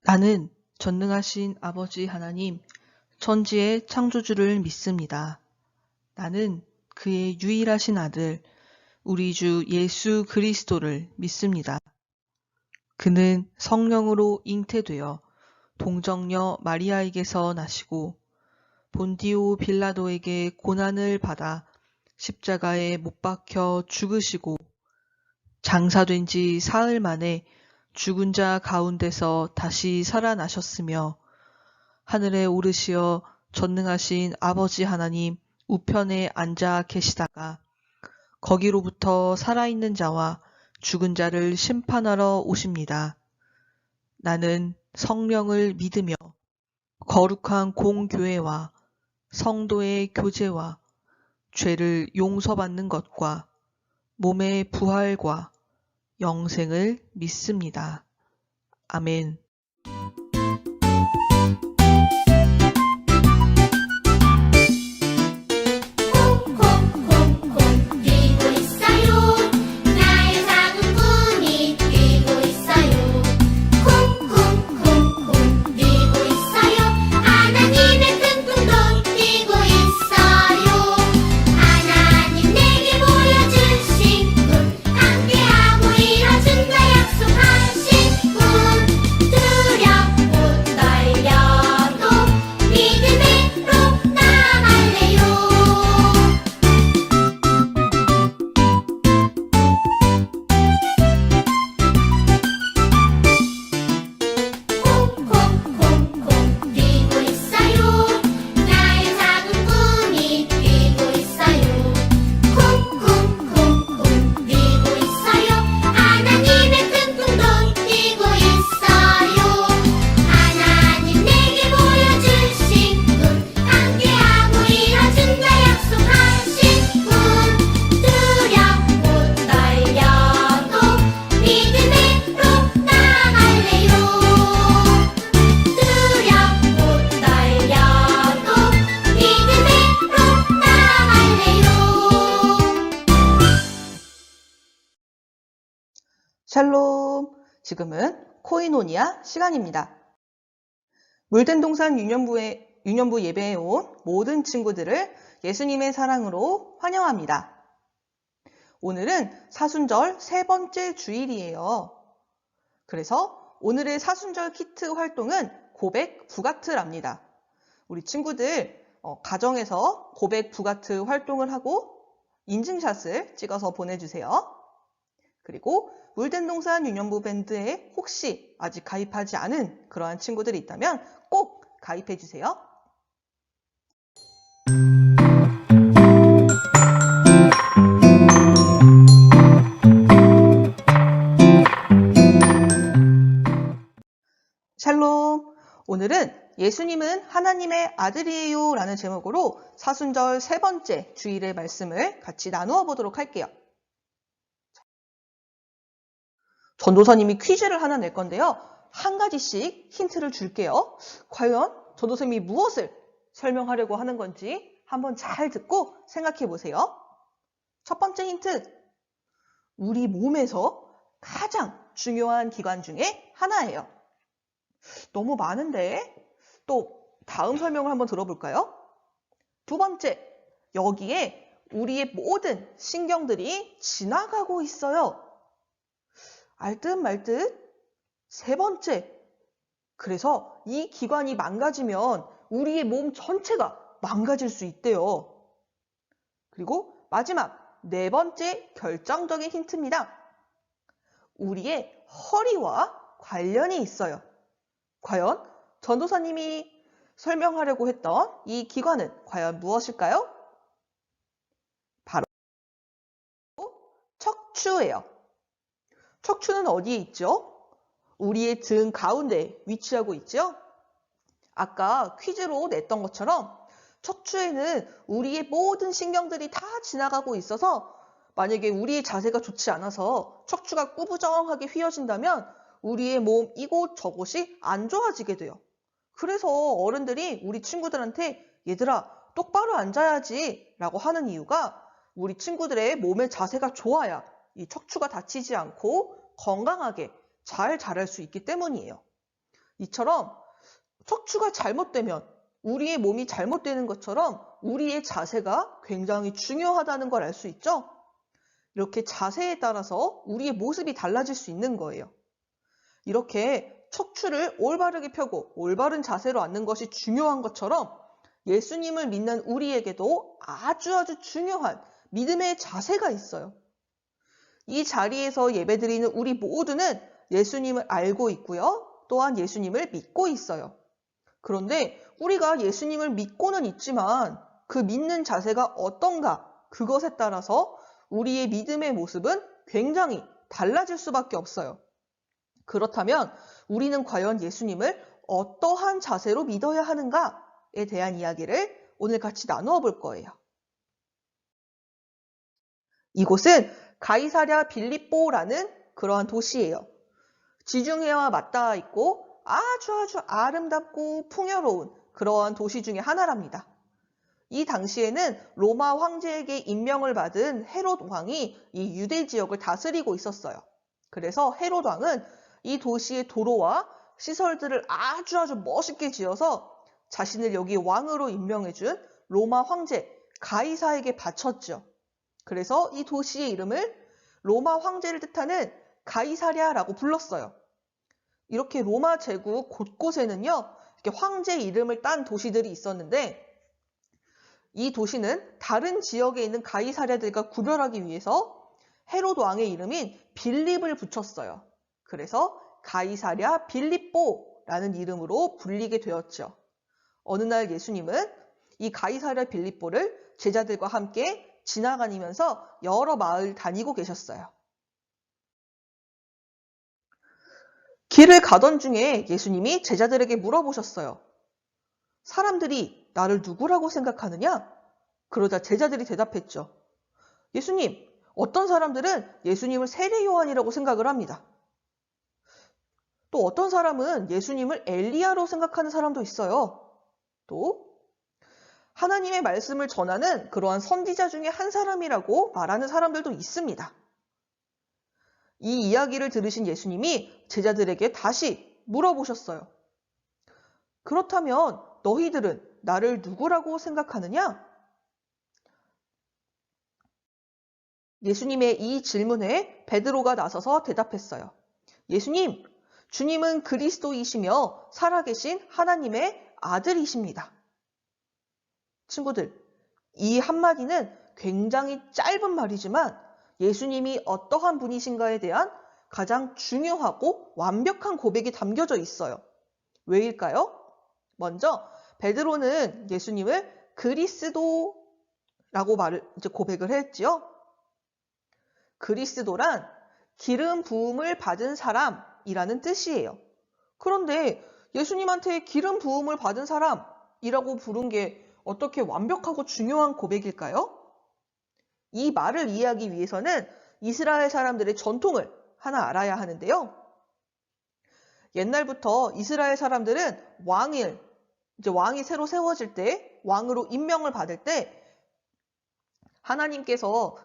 나는 전능하신 아버지 하나님, 천지의 창조주를 믿습니다. 나는 그의 유일하신 아들, 우리 주 예수 그리스도를 믿습니다. 그는 성령으로 잉태되어 동정녀 마리아에게서 나시고 본디오 빌라도에게 고난을 받아 십자가에 못 박혀 죽으시고 장사된 지 사흘 만에 죽은 자 가운데서 다시 살아나셨으며 하늘에 오르시어 전능하신 아버지 하나님 우편에 앉아 계시다가 거기로부터 살아있는 자와 죽은 자를 심판하러 오십니다. 나는 성령을 믿으며 거룩한 공교회와 성도의 교제와 죄를 용서받는 것과 몸의 부활과 영생을 믿습니다. 아멘. 콩콩콩콩 뛰고 있어요. 나의 작은 꿈이 뛰고 있어요. 콩콩콩콩 뛰고 있어요. 하나님의 큰 꿈도 뛰고 있어요. 하나님 내게 보여주신 꿈 함께하고 이뤄준다 약속하신 꿈 두렵고 떨려도 믿음으로 나아갈래요. 콩콩콩콩 뛰고 있어요. 나의 작은 꿈이 뛰고 있어요. 콩콩콩콩 뛰고 있어요. 하나님의 큰 꿈도 뛰고 있어요. 하나님 내게 보여주신 꿈 함께하고 이뤄준다 약속하신 꿈 두렵고 떨려도 믿음으로 나아갈래요. 두렵고 떨려도 믿음으로 나아갈래요. 샬롬! 지금은 코이노니아 시간입니다. 물된 동산 유년부 예배에 온 모든 친구들을 예수님의 사랑으로 환영합니다. 오늘은 사순절 세 번째 주일이에요. 그래서 오늘의 사순절 키트 활동은 고백 부가트랍니다. 우리 친구들 가정에서 고백 부가트 활동을 하고 인증샷을 찍어서 보내주세요. 그리고 물된 동산 유년부 밴드에 혹시 아직 가입하지 않은 그러한 친구들이 있다면 꼭 가입해 주세요. 샬롬! 오늘은 예수님은 하나님의 아들이에요 라는 제목으로 사순절 세 번째 주일의 말씀을 같이 나누어 보도록 할게요. 전도사님이 퀴즈를 하나 낼 건데요. 한 가지씩 힌트를 줄게요. 과연 전도사님이 무엇을 설명하려고 하는 건지 한번 잘 듣고 생각해 보세요. 첫 번째 힌트. 우리 몸에서 가장 중요한 기관 중에 하나예요. 너무 많은데 또 다음 설명을 한번 들어볼까요? 두 번째. 여기에 우리의 모든 신경들이 지나가고 있어요. 알듯 말듯. 세 번째, 그래서 이 기관이 망가지면 우리의 몸 전체가 망가질 수 있대요. 그리고 마지막 네 번째 결정적인 힌트입니다. 우리의 허리와 관련이 있어요. 과연 전도사님이 설명하려고 했던 이 기관은 과연 무엇일까요? 바로 척추예요. 척추는 어디에 있죠? 우리의 등 가운데 위치하고 있죠? 아까 퀴즈로 냈던 것처럼 척추에는 우리의 모든 신경들이 다 지나가고 있어서 만약에 우리의 자세가 좋지 않아서 척추가 꾸부정하게 휘어진다면 우리의 몸 이곳 저곳이 안 좋아지게 돼요. 그래서 어른들이 우리 친구들한테 얘들아 똑바로 앉아야지 라고 하는 이유가 우리 친구들의 몸의 자세가 좋아야 이 척추가 다치지 않고 건강하게 잘 자랄 수 있기 때문이에요. 이처럼 척추가 잘못되면 우리의 몸이 잘못되는 것처럼 우리의 자세가 굉장히 중요하다는 걸 알 수 있죠? 이렇게 자세에 따라서 우리의 모습이 달라질 수 있는 거예요. 이렇게 척추를 올바르게 펴고 올바른 자세로 앉는 것이 중요한 것처럼 예수님을 믿는 우리에게도 아주 중요한 믿음의 자세가 있어요. 이 자리에서 예배드리는 우리 모두는 예수님을 알고 있고요. 또한 예수님을 믿고 있어요. 그런데 우리가 예수님을 믿고는 있지만 그 믿는 자세가 어떤가 그것에 따라서 우리의 믿음의 모습은 굉장히 달라질 수밖에 없어요. 그렇다면 우리는 과연 예수님을 어떠한 자세로 믿어야 하는가에 대한 이야기를 오늘 같이 나누어 볼 거예요. 이곳은 가이사랴 빌립보라는 그러한 도시예요. 지중해와 맞닿아 있고 아주 아름답고 풍요로운 그러한 도시 중에 하나랍니다. 이 당시에는 로마 황제에게 임명을 받은 헤롯 왕이 이 유대 지역을 다스리고 있었어요. 그래서 헤롯 왕은 이 도시의 도로와 시설들을 아주 멋있게 지어서 자신을 여기 왕으로 임명해준 로마 황제 가이사에게 바쳤죠. 그래서 이 도시의 이름을 로마 황제를 뜻하는 가이사랴라고 불렀어요. 이렇게 로마 제국 곳곳에는요, 이렇게 황제 이름을 딴 도시들이 있었는데 이 도시는 다른 지역에 있는 가이사랴들과 구별하기 위해서 헤롯 왕의 이름인 빌립을 붙였어요. 그래서 가이사랴 빌립보라는 이름으로 불리게 되었죠. 어느 날 예수님은 이 가이사랴 빌립보를 제자들과 함께 지나다니면서 여러 마을 다니고 계셨어요. 길을 가던 중에 예수님이 제자들에게 물어보셨어요. 사람들이 나를 누구라고 생각하느냐? 그러자 제자들이 대답했죠. 예수님, 어떤 사람들은 예수님을 세례 요한이라고 생각을 합니다. 또 어떤 사람은 예수님을 엘리야로 생각하는 사람도 있어요. 또 하나님의 말씀을 전하는 그러한 선지자 중에 한 사람이라고 말하는 사람들도 있습니다. 이 이야기를 들으신 예수님이 제자들에게 다시 물어보셨어요. 그렇다면 너희들은 나를 누구라고 생각하느냐? 예수님의 이 질문에 베드로가 나서서 대답했어요. 예수님, 주님은 그리스도이시며 살아계신 하나님의 아들이십니다. 친구들, 이 한마디는 굉장히 짧은 말이지만 예수님이 어떠한 분이신가에 대한 가장 중요하고 완벽한 고백이 담겨져 있어요. 왜일까요? 먼저 베드로는 예수님을 그리스도라고 고백을 했지요. 그리스도란 기름 부음을 받은 사람이라는 뜻이에요. 그런데 예수님한테 기름 부음을 받은 사람이라고 부른 게 어떻게 완벽하고 중요한 고백일까요? 이 말을 이해하기 위해서는 이스라엘 사람들의 전통을 하나 알아야 하는데요. 옛날부터 이스라엘 사람들은 왕이 새로 세워질 때, 왕으로 임명을 받을 때 하나님께서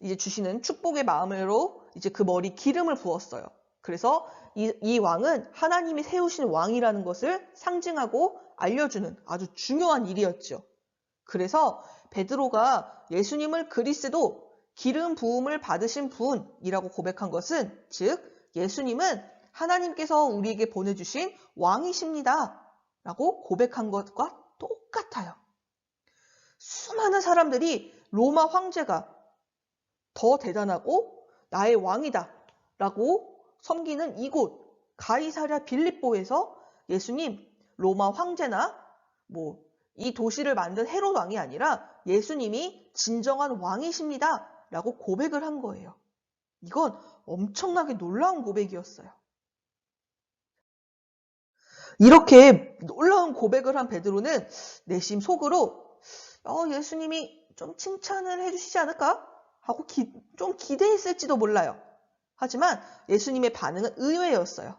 이제 주시는 축복의 마음으로 이제 그 머리 기름을 부었어요. 그래서 이 왕은 하나님이 세우신 왕이라는 것을 상징하고 알려주는 아주 중요한 일이었죠. 그래서 베드로가 예수님을 그리스도, 기름 부음을 받으신 분이라고 고백한 것은, 즉 예수님은 하나님께서 우리에게 보내주신 왕이십니다 라고 고백한 것과 똑같아요. 수많은 사람들이 로마 황제가 더 대단하고 나의 왕이다 라고 섬기는 이곳 가이사랴 빌립보에서 예수님, 로마 황제나 이 도시를 만든 헤롯 왕이 아니라 예수님이 진정한 왕이십니다 라고 고백을 한 거예요. 이건 엄청나게 놀라운 고백이었어요. 이렇게 놀라운 고백을 한 베드로는 내심 속으로 예수님이 좀 칭찬을 해주시지 않을까? 하고 좀 기대했을지도 몰라요. 하지만 예수님의 반응은 의외였어요.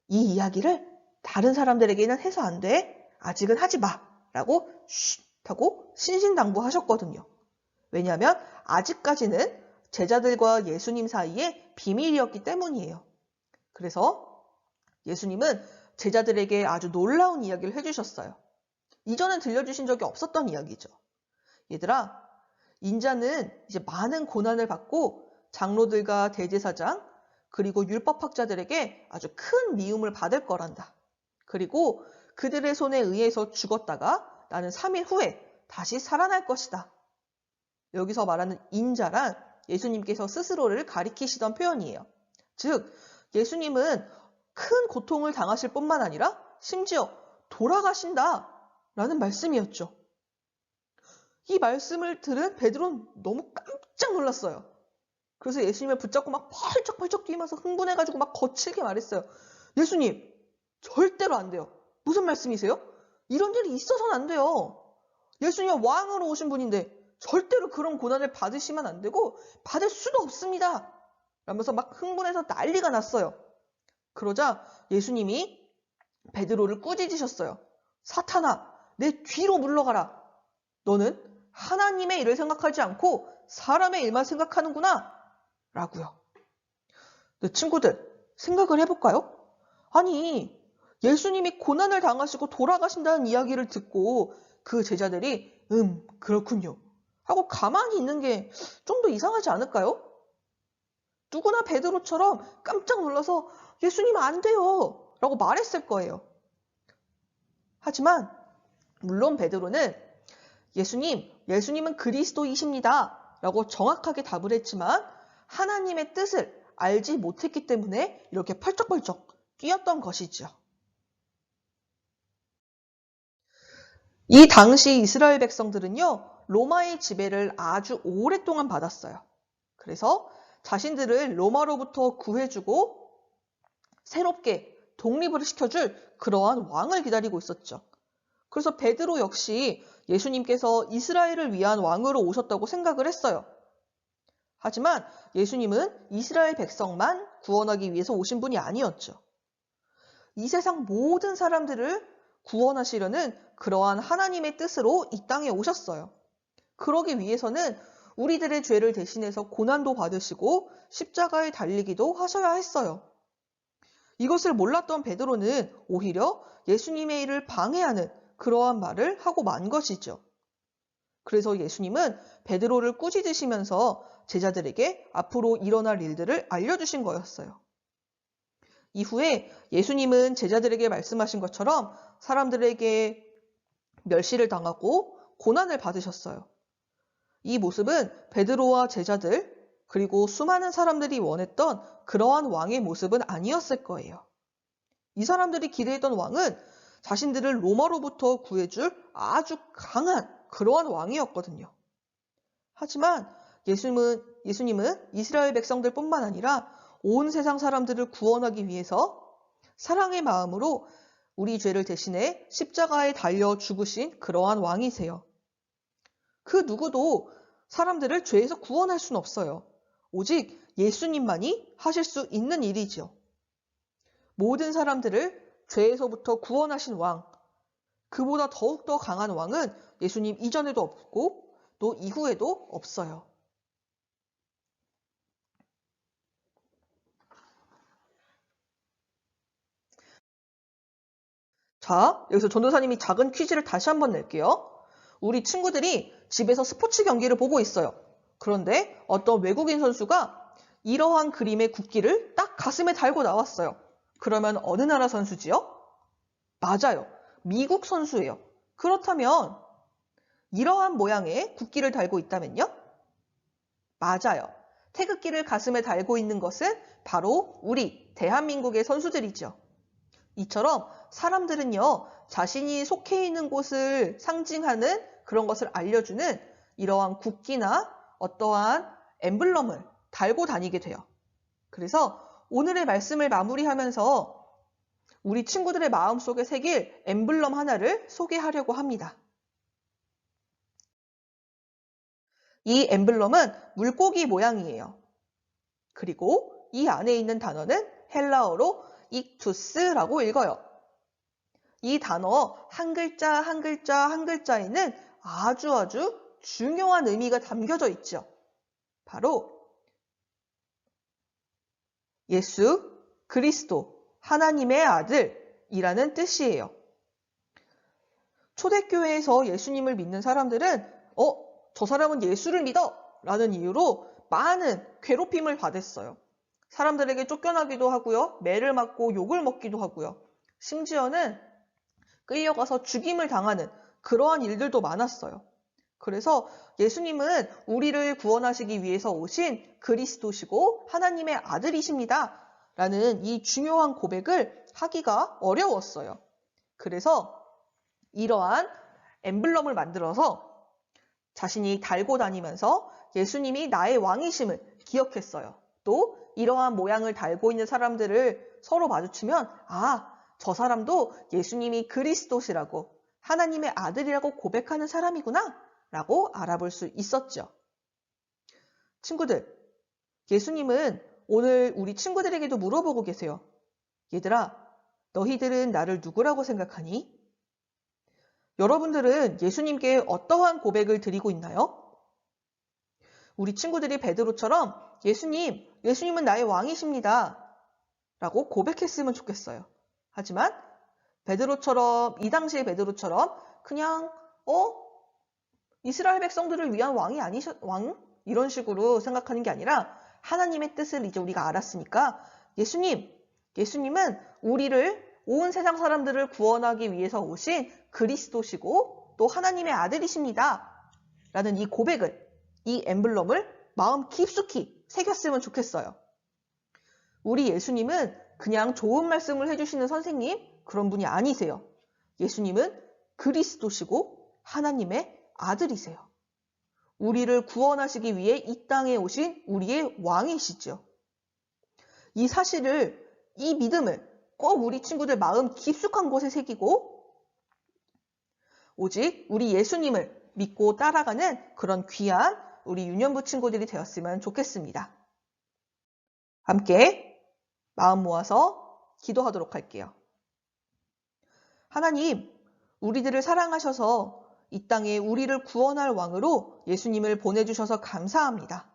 이 이야기를 다른 사람들에게는 해서 안 돼. 아직은 하지 마. 라고 쉿 하고 신신당부하셨거든요. 왜냐하면 아직까지는 제자들과 예수님 사이에 비밀이었기 때문이에요. 그래서 예수님은 제자들에게 아주 놀라운 이야기를 해주셨어요. 이전엔 들려주신 적이 없었던 이야기죠. 얘들아, 인자는 이제 많은 고난을 받고 장로들과 대제사장 그리고 율법학자들에게 아주 큰 미움을 받을 거란다. 그리고 그들의 손에 의해서 죽었다가 나는 3일 후에 다시 살아날 것이다. 여기서 말하는 인자란 예수님께서 스스로를 가리키시던 표현이에요. 즉, 예수님은 큰 고통을 당하실 뿐만 아니라 심지어 돌아가신다라는 말씀이었죠. 이 말씀을 들은 베드로는 너무 깜짝 놀랐어요. 그래서 예수님을 붙잡고 막 펄쩍펄쩍 뛰면서 흥분해가지고 막 거칠게 말했어요. 예수님, 절대로 안 돼요. 무슨 말씀이세요? 이런 일이 있어서는 안 돼요. 예수님은 왕으로 오신 분인데 절대로 그런 고난을 받으시면 안 되고 받을 수도 없습니다. 라면서 막 흥분해서 난리가 났어요. 그러자 예수님이 베드로를 꾸짖으셨어요. 사탄아, 내 뒤로 물러가라. 너는 하나님의 일을 생각하지 않고 사람의 일만 생각하는구나. 라고요. 네, 친구들, 생각을 해볼까요? 아니, 예수님이 고난을 당하시고 돌아가신다는 이야기를 듣고 그 제자들이 그렇군요 하고 가만히 있는 게 좀 더 이상하지 않을까요? 누구나 베드로처럼 깜짝 놀라서 예수님 안 돼요 라고 말했을 거예요. 하지만 물론 베드로는 예수님은 그리스도이십니다 라고 정확하게 답을 했지만 하나님의 뜻을 알지 못했기 때문에 이렇게 펄쩍펄쩍 뛰었던 것이죠. 이 당시 이스라엘 백성들은요, 로마의 지배를 아주 오랫동안 받았어요. 그래서 자신들을 로마로부터 구해주고 새롭게 독립을 시켜줄 그러한 왕을 기다리고 있었죠. 그래서 베드로 역시 예수님께서 이스라엘을 위한 왕으로 오셨다고 생각을 했어요. 하지만 예수님은 이스라엘 백성만 구원하기 위해서 오신 분이 아니었죠. 이 세상 모든 사람들을 구원하시려는 그러한 하나님의 뜻으로 이 땅에 오셨어요. 그러기 위해서는 우리들의 죄를 대신해서 고난도 받으시고 십자가에 달리기도 하셔야 했어요. 이것을 몰랐던 베드로는 오히려 예수님의 일을 방해하는 그러한 말을 하고 만 것이죠. 그래서 예수님은 베드로를 꾸짖으시면서 제자들에게 앞으로 일어날 일들을 알려주신 거였어요. 이후에 예수님은 제자들에게 말씀하신 것처럼 사람들에게 멸시를 당하고 고난을 받으셨어요. 이 모습은 베드로와 제자들 그리고 수많은 사람들이 원했던 그러한 왕의 모습은 아니었을 거예요. 이 사람들이 기대했던 왕은 자신들을 로마로부터 구해줄 아주 강한 그러한 왕이었거든요. 하지만 예수님은 이스라엘 백성들뿐만 아니라 온 세상 사람들을 구원하기 위해서 사랑의 마음으로 우리 죄를 대신해 십자가에 달려 죽으신 그러한 왕이세요. 그 누구도 사람들을 죄에서 구원할 수는 없어요. 오직 예수님만이 하실 수 있는 일이죠. 모든 사람들을 죄에서부터 구원하신 왕, 그보다 더욱더 강한 왕은 예수님 이전에도 없고 또 이후에도 없어요. 자, 여기서 전도사님이 작은 퀴즈를 다시 한번 낼게요. 우리 친구들이 집에서 스포츠 경기를 보고 있어요. 그런데 어떤 외국인 선수가 이러한 그림의 국기를 딱 가슴에 달고 나왔어요. 그러면 어느 나라 선수지요? 맞아요. 미국 선수예요. 그렇다면 이러한 모양의 국기를 달고 있다면요? 맞아요. 태극기를 가슴에 달고 있는 것은 바로 우리 대한민국의 선수들이죠. 이처럼 사람들은요, 자신이 속해 있는 곳을 상징하는 그런 것을 알려주는 이러한 국기나 어떠한 엠블럼을 달고 다니게 돼요. 그래서 오늘의 말씀을 마무리하면서 우리 친구들의 마음속에 새길 엠블럼 하나를 소개하려고 합니다. 이 엠블럼은 물고기 모양이에요. 그리고 이 안에 있는 단어는 헬라어로 익투스라고 읽어요. 이 단어 한 글자 한 글자 한 글자에는 아주 중요한 의미가 담겨져 있죠. 바로 예수 그리스도 하나님의 아들이라는 뜻이에요. 초대교회에서 예수님을 믿는 사람들은 저 사람은 예수를 믿어! 라는 이유로 많은 괴롭힘을 받았어요. 사람들에게 쫓겨나기도 하고요. 매를 맞고 욕을 먹기도 하고요. 심지어는 끌려가서 죽임을 당하는 그러한 일들도 많았어요. 그래서 예수님은 우리를 구원하시기 위해서 오신 그리스도시고 하나님의 아들이십니다. 라는 이 중요한 고백을 하기가 어려웠어요. 그래서 이러한 엠블럼을 만들어서 자신이 달고 다니면서 예수님이 나의 왕이심을 기억했어요. 또 이러한 모양을 달고 있는 사람들을 서로 마주치면 저 사람도 예수님이 그리스도시라고 하나님의 아들이라고 고백하는 사람이구나 라고 알아볼 수 있었죠. 친구들, 예수님은 오늘 우리 친구들에게도 물어보고 계세요. 얘들아, 너희들은 나를 누구라고 생각하니? 여러분들은 예수님께 어떠한 고백을 드리고 있나요? 우리 친구들이 베드로처럼 예수님은 나의 왕이십니다. 라고 고백했으면 좋겠어요. 하지만 이 당시의 베드로처럼 그냥 이스라엘 백성들을 위한 왕이 이런 식으로 생각하는 게 아니라 하나님의 뜻을 이제 우리가 알았으니까 예수님은 온 세상 사람들을 구원하기 위해서 오신 그리스도시고 또 하나님의 아들이십니다. 라는 이 고백을, 이 엠블럼을 마음 깊숙이 새겼으면 좋겠어요. 우리 예수님은 그냥 좋은 말씀을 해주시는 선생님, 그런 분이 아니세요. 예수님은 그리스도시고 하나님의 아들이세요. 우리를 구원하시기 위해 이 땅에 오신 우리의 왕이시죠. 이 사실을, 이 믿음을 꼭 우리 친구들 마음 깊숙한 곳에 새기고 오직 우리 예수님을 믿고 따라가는 그런 귀한 우리 유년부 친구들이 되었으면 좋겠습니다. 함께 마음 모아서 기도하도록 할게요. 하나님, 우리들을 사랑하셔서 이 땅에 우리를 구원할 왕으로 예수님을 보내주셔서 감사합니다.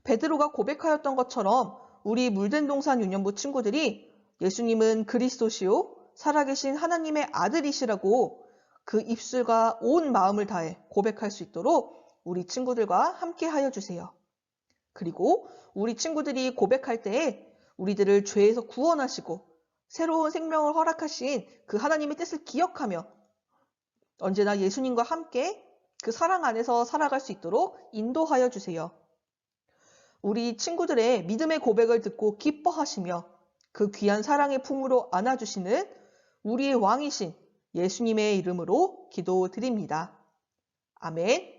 베드로가 고백하였던 것처럼 우리 물된 동산 유년부 친구들이 예수님은 그리스도시요 살아계신 하나님의 아들이시라고 그 입술과 온 마음을 다해 고백할 수 있도록 우리 친구들과 함께 하여 주세요. 그리고 우리 친구들이 고백할 때에 우리들을 죄에서 구원하시고 새로운 생명을 허락하신 그 하나님의 뜻을 기억하며 언제나 예수님과 함께 그 사랑 안에서 살아갈 수 있도록 인도하여 주세요. 우리 친구들의 믿음의 고백을 듣고 기뻐하시며 그 귀한 사랑의 품으로 안아주시는 우리의 왕이신 예수님의 이름으로 기도드립니다. 아멘.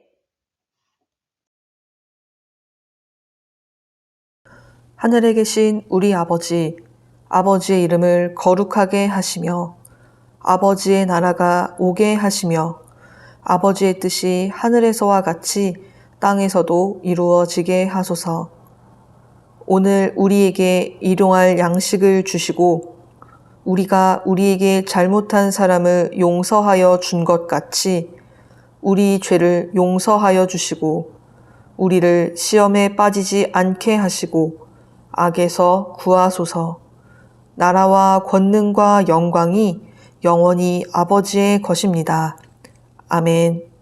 하늘에 계신 우리 아버지, 아버지의 이름을 거룩하게 하시며 아버지의 나라가 오게 하시며 아버지의 뜻이 하늘에서와 같이 땅에서도 이루어지게 하소서. 오늘 우리에게 일용할 양식을 주시고 우리가 우리에게 잘못한 사람을 용서하여 준 것 같이 우리 죄를 용서하여 주시고 우리를 시험에 빠지지 않게 하시고 악에서 구하소서. 나라와 권능과 영광이 영원히 아버지의 것입니다. 아멘.